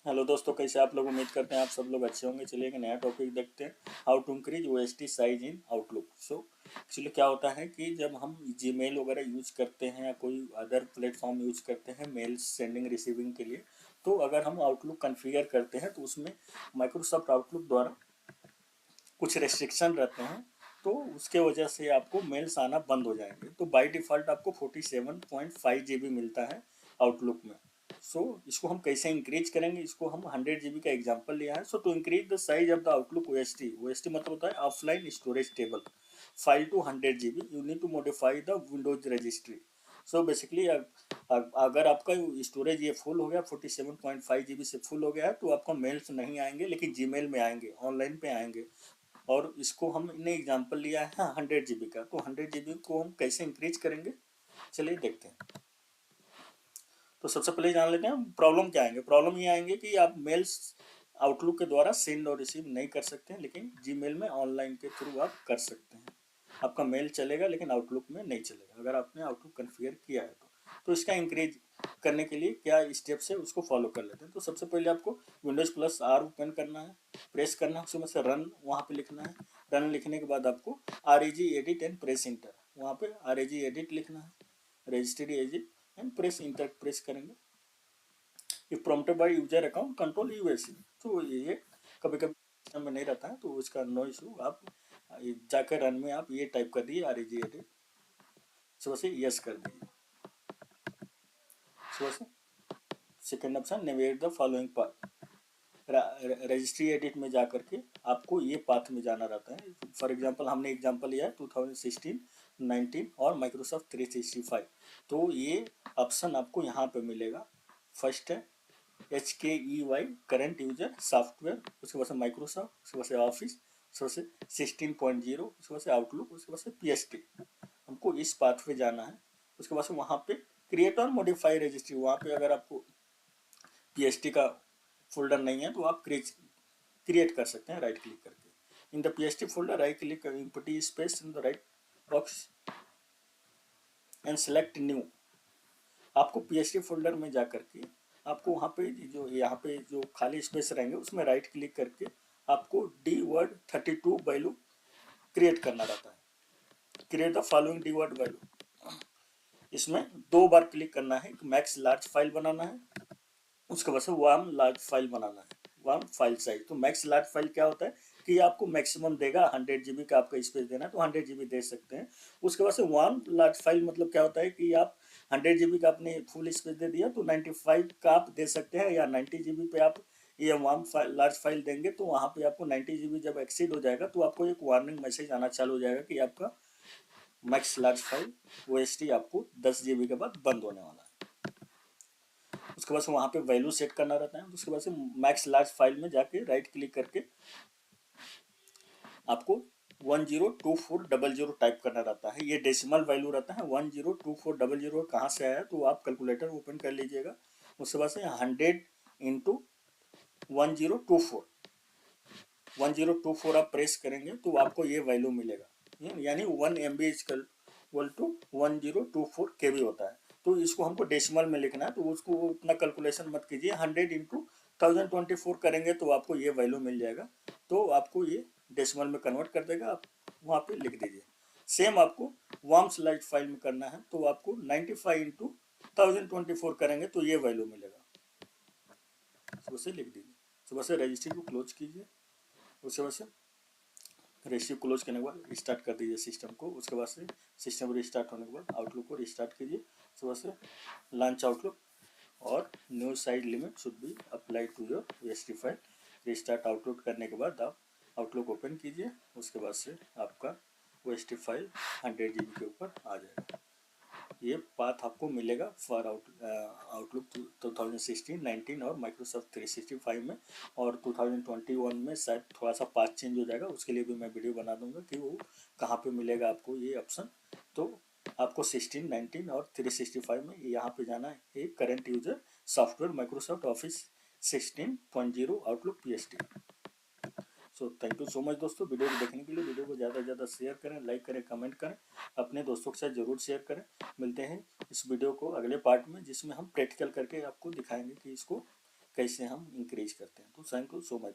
Hello दोस्तों, कैसे आप लोग? उम्मीद करते हैं आप सब लोग अच्छे होंगे। चलिए एक नया टॉपिक देखते हैं, how to increase OST size in Outlook. So actually क्या होता है कि जब हम जीमेल वगैरह यूज करते हैं या कोई अदर प्लेटफॉर्म यूज करते हैं मेल सेंडिंग रिसीविंग के लिए, तो अगर हम आउटलुक कन्फिगर करते हैं तो उसमें माइक्रोसॉफ्ट आउटलुक द्वारा कुछ रेस्ट्रिक्शन रहते हैं, तो उसके वजह से आपको मेल्स आना बंद हो जाएंगे। तो बाय डिफ़ॉल्ट आपको 47.5 GB मिलता है आउटलुक में। सो इसको हम कैसे इंक्रीज करेंगे, इसको हम 100 GB का एग्जांपल लिया है। So to increase the size of the Outlook OST, OST मतलब होता है offline storage table file to 100 GB, you need to modify the Windows registry. So basically अगर आपका स्टोरेज ये फुल हो गया, 47.5 GB से फुल हो गया है, तो आपको मेल्स नहीं आएंगे लेकिन जीमेल में आएंगे, ऑनलाइन पे आएंगे। और इसको हमने एग्जांपल लिया है 100 GB का, तो 100 GB को हम कैसे इंक्रीज करेंगे, चलिए देखते हैं। तो सबसे पहले जान लेते हैं प्रॉब्लम क्या आएंगे। प्रॉब्लम ये आएंगे कि आप मेल्स आउटलुक के द्वारा सेंड और रिसीव नहीं कर सकते हैं, लेकिन जीमेल में ऑनलाइन के थ्रू आप कर सकते हैं। आपका मेल चलेगा लेकिन आउटलुक में नहीं चलेगा अगर आपने आउटलुक कन्फिगर किया है तो इसका इंक्रीज करने के लिए क्या स्टेप्स है उसको फॉलो कर लेते हैं। तो सबसे पहले आपको विंडोज+R ओपन करना है, प्रेस करना है, उसमें से रन वहाँ पे लिखना है। रन लिखने के बाद आपको REG edit and press inter, वहाँ पे REG एडिट लिखना है, registry edit and press enter press करेंगे। ये prompted by user account control USC. तो ये कभी कभी सिस्टम में नहीं रहता है, तो उसका नो इशू। आप जाकर रन में आप ये टाइप कर दिए REG एडिट, सुबह से यस कर दीजिए। सुबह से second option navigate the following path, registry edit में जाकर के आपको ये पाथ में जाना रहता है। फॉर एग्जांपल हमने एग्जांपल लिया है 2016, 19 और माइक्रोसॉफ्ट 365। तो ये ऑप्शन आपको यहाँ पे मिलेगा। फर्स्ट है HKEY करंट यूजर सॉफ्टवेयर, उसके बाद से माइक्रोसॉफ्ट, उसके बाद से ऑफिस, उसके बाद से 16.0, उसके बाद से आउटलुक, उसके बाद से PST। हमको इस पाथ पे जाना है। उसके बाद से वहाँ पे क्रिएट और मॉडिफाई रजिस्ट्री, वहाँ पे अगर आपको PST का फोल्डर नहीं है तो आप क्रिएट कर सकते हैं राइट क्लिक करके। In the PST folder right click, empty space in the right box and select new. आपको PST फोल्डर में जा करके आपको वहाँ पे जो यहाँ पे जो खाली स्पेस रहेंगे उसमें राइट क्लिक करके आपको DWORD32 वैल्यू क्रिएट करना रहता है। Create the following DWORD value, इसमें 2 बार क्लिक करना है। मैक्स लार्ज फाइल बनाना है, उसके बाद से वार्म लार्ज फाइल बनाना है, वार्म फाइल साइज। तो मैक्स लार्ज फाइल क्या होता है कि आपको मैक्सिमम देगा 100 GB का आपका स्पेस देना है तो 100 GB दे सकते हैं। उसके बाद से वार्म लार्ज फाइल मतलब क्या होता है कि आप 100 GB का आपने फुल स्पेस दे दिया तो 95 का आप दे सकते हैं, या 90 GB पे आप ये वार्म लार्ज फाइल देंगे तो वहाँ पे आपको 90 GB जब एक्सीड हो जाएगा तो आपको एक वार्निंग मैसेज आना चालू हो जाएगा कि आपका मैक्स लार्ज फाइल OST आपको 10 GB के बाद बंद होने वाला है। उसके बाद से वहाँ पे वैल्यू सेट करना रहता है। उसके बाद से मैक्स लार्ज फाइल में जाके राइट क्लिक करके आपको 102400 टाइप करना रहता है। ये डेसिमल वैल्यू रहता है। 102400 कहाँ से आया तो आप कैलकुलेटर ओपन कर लीजिएगा। उसके बाद से 100 इंटू 1024 आप प्रेस करेंगे तो आपको ये वैल्यू मिलेगा, यानी 1 MB इक्वल टू 1024 KB होता है। तो इसको हमको डेसिमल में लिखना है, तो उसको उतना कैलकुलेशन मत कीजिए। 100 इंटू 1024 करेंगे तो आपको ये वैल्यू मिल जाएगा। तो आपको ये डेसिमल में कन्वर्ट कर देगा, आप वहाँ पे लिख दीजिए। सेम आपको वार्म स्लाइड फाइल में करना है तो आपको 95 इंटू 1024 करेंगे तो ये वैल्यू मिलेगा। सुबह से लिख दीजिए। सुबह से रजिस्ट्री को क्लोज कीजिए। उसके बाद से रजिस्ट्री क्लोज करने के बाद स्टार्ट कर दीजिए सिस्टम को। उसके बाद से सिस्टम रिस्टार्ट होने के बाद आउटलुक को रिस्टार्ट कीजिए। सुबह से लॉन्च आउटलुक और new size limit should be apply to your OST file. Restart Outlook करने के बाद आप आउटलुक ओपन कीजिए। उसके बाद से आपका OST फाइल 100 GB के ऊपर आ जाएगा। ये पाथ आपको मिलेगा फॉर आउटलुक 2016, 19 और माइक्रोसॉफ्ट 365 में। और 2021 में शायद थोड़ा सा पाथ चेंज हो जाएगा, उसके लिए भी मैं वीडियो बना दूंगा कि वो कहाँ पे मिलेगा आपको ये ऑप्शन। तो आपको 16, 19 और 365 में यहाँ पे जाना है, एक current user software Microsoft office 16.0 outlook PST। So thank you so much दोस्तों वीडियो को देखने के लिए। वीडियो को ज़्यादा से ज़्यादा शेयर करें, लाइक करें, कमेंट करें, अपने दोस्तों के साथ ज़रूर शेयर करें। मिलते हैं इस वीडियो को अगले पार्ट में, जिसमें हम प्रैक्टिकल करके आपको दिखाएंगे कि इसको कैसे हम इंक्रीज करते हैं। तो थैंक यू सो मच दोस्तों।